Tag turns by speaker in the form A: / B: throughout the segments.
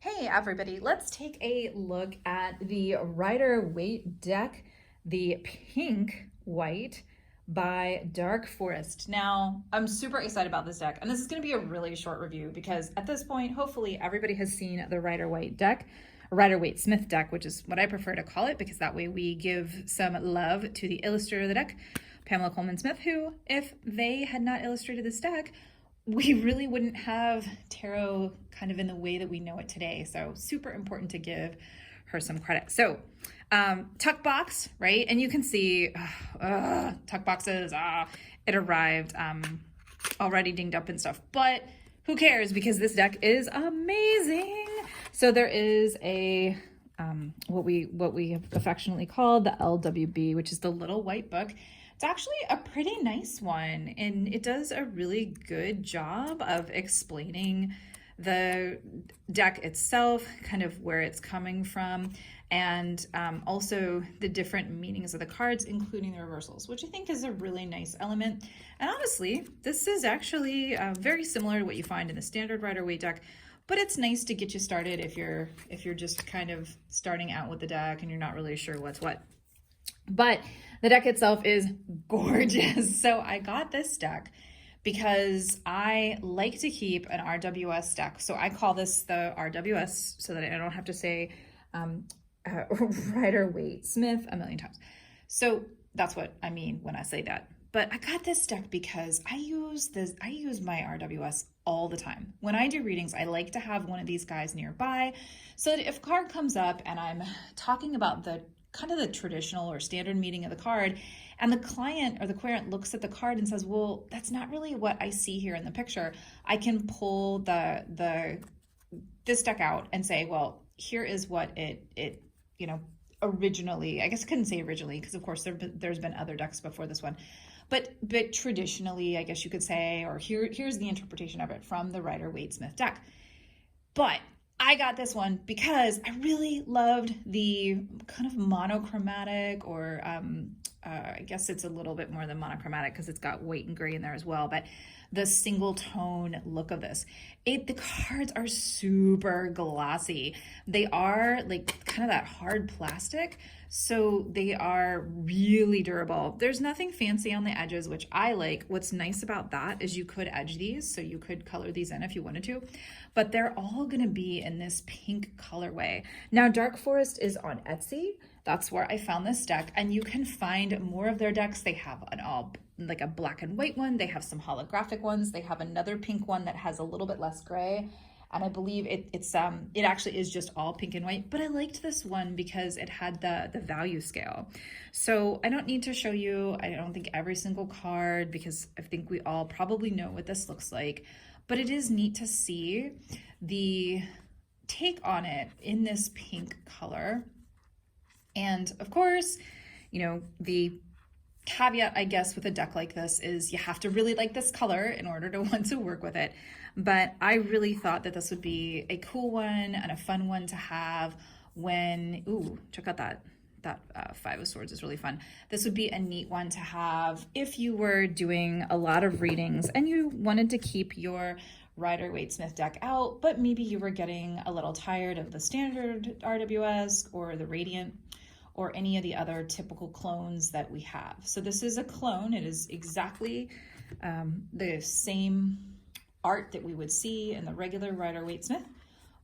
A: Hey everybody, let's take a look at the Rider-Waite deck, the pink white by Dark Forest. Now, I'm super excited about this deck, and this is going to be a really short review because at this point, hopefully everybody has seen the Rider-Waite deck, Rider-Waite Smith deck, which is what I prefer to call it because that way we give some love to the illustrator of the deck, Pamela Coleman Smith, who, if they had not illustrated this deck, we really wouldn't have tarot kind of in the way that we know it today. So super important to give her some credit. So tuck box, right? And you can see tuck boxes, it arrived already dinged up and stuff, but who cares because this deck is amazing. So there is a what we have affectionately called the LWB, which is the Little White Book. It's actually a pretty nice one, and it does a really good job of explaining the deck itself, kind of where it's coming from, and also the different meanings of the cards, including the reversals, which I think is a really nice element. And honestly, this is actually very similar to what you find in the standard Rider-Waite deck, but it's nice to get you started if you're just kind of starting out with the deck and you're not really sure what's what. But the deck itself is gorgeous. So I got this deck because I like to keep an RWS deck. So I call this the RWS so that I don't have to say Rider-Waite Smith a million times. So that's what I mean when I say that. But I got this deck because I use my RWS all the time. When I do readings, I like to have one of these guys nearby so that if a card comes up and I'm talking about the kind of the traditional or standard meaning of the card, and the client or the querent looks at the card and says, well, that's not really what I see here in the picture, I can pull this deck out and say, well, here is what it originally, I guess I couldn't say originally because of course there's been other decks before this one, but traditionally, I guess you could say, or here's the interpretation of it from the Rider-Waite Smith deck. But I got this one because I really loved the kind of monochromatic, or I guess it's a little bit more than monochromatic because it's got white and gray in there as well, but the single tone look of this. The cards are super glossy. They are like kind of that hard plastic, so they are really durable. There's nothing fancy on the edges, which I like. What's nice about that is you could edge these, so you could color these in if you wanted to, but they're all gonna be in this pink colorway. Now, Dark Forest is on Etsy. That's where I found this deck, and you can find more of their decks. They have like a black and white one. They have some holographic ones. They have another pink one that has a little bit less gray. And I believe it actually is just all pink and white, but I liked this one because it had the value scale. So I don't need to show you, I don't think every single card, because I think we all probably know what this looks like, but it is neat to see the take on it in this pink color. And of course, the caveat, I guess, with a deck like this is you have to really like this color in order to want to work with it. But I really thought that this would be a cool one and a fun one to have when, check out that Five of Swords is really fun. This would be a neat one to have if you were doing a lot of readings and you wanted to keep your Rider-Waite Smith deck out, but maybe you were getting a little tired of the standard RWS or the Radiant or any of the other typical clones that we have. So this is a clone. It is exactly the same art that we would see in the regular Rider-Waite Smith,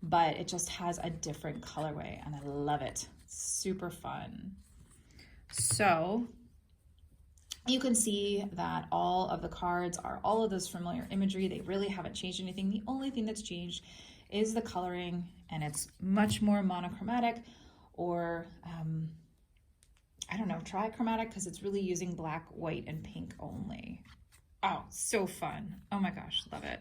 A: but it just has a different colorway, and I love it. Super fun. So you can see that all of the cards are all of this familiar imagery. They really haven't changed anything. The only thing that's changed is the coloring, and it's much more monochromatic, or I don't know, trichromatic, because it's really using black, white, and pink only. Oh, so fun. Oh my gosh, love it.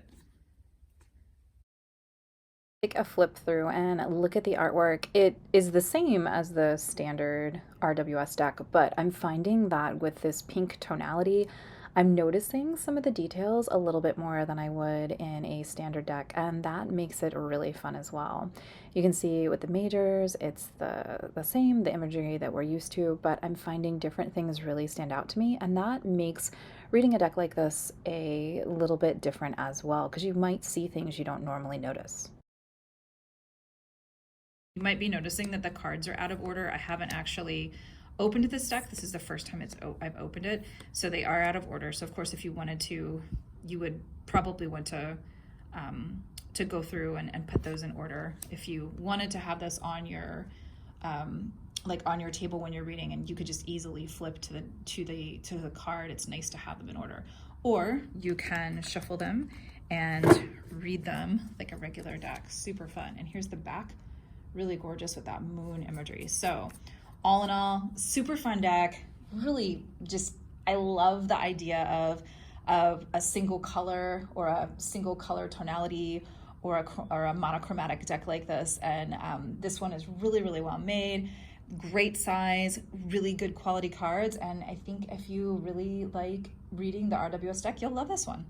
B: Take a flip through and look at the artwork. It is the same as the standard RWS deck, but I'm finding that with this pink tonality, I'm noticing some of the details a little bit more than I would in a standard deck, and that makes it really fun as well. You can see with the majors, it's the same, the imagery that we're used to, but I'm finding different things really stand out to me, and that makes reading a deck like this a little bit different as well, because you might see things you don't normally notice.
A: You might be noticing that the cards are out of order. I haven't actually opened this deck. This is the first time I've opened it. So they are out of order. So of course, if you wanted to, you would probably want to go through and put those in order. If you wanted to have this on your like on your table when you're reading, and you could just easily flip to the card, it's nice to have them in order. Or you can shuffle them and read them like a regular deck. Super fun. And here's the back, really gorgeous with that moon imagery. So all in all, super fun deck. Really just, I love the idea of a single color or a single color tonality or a monochromatic deck like this. And this one is really, really well made, great size, really good quality cards. And I think if you really like reading the RWS deck, you'll love this one.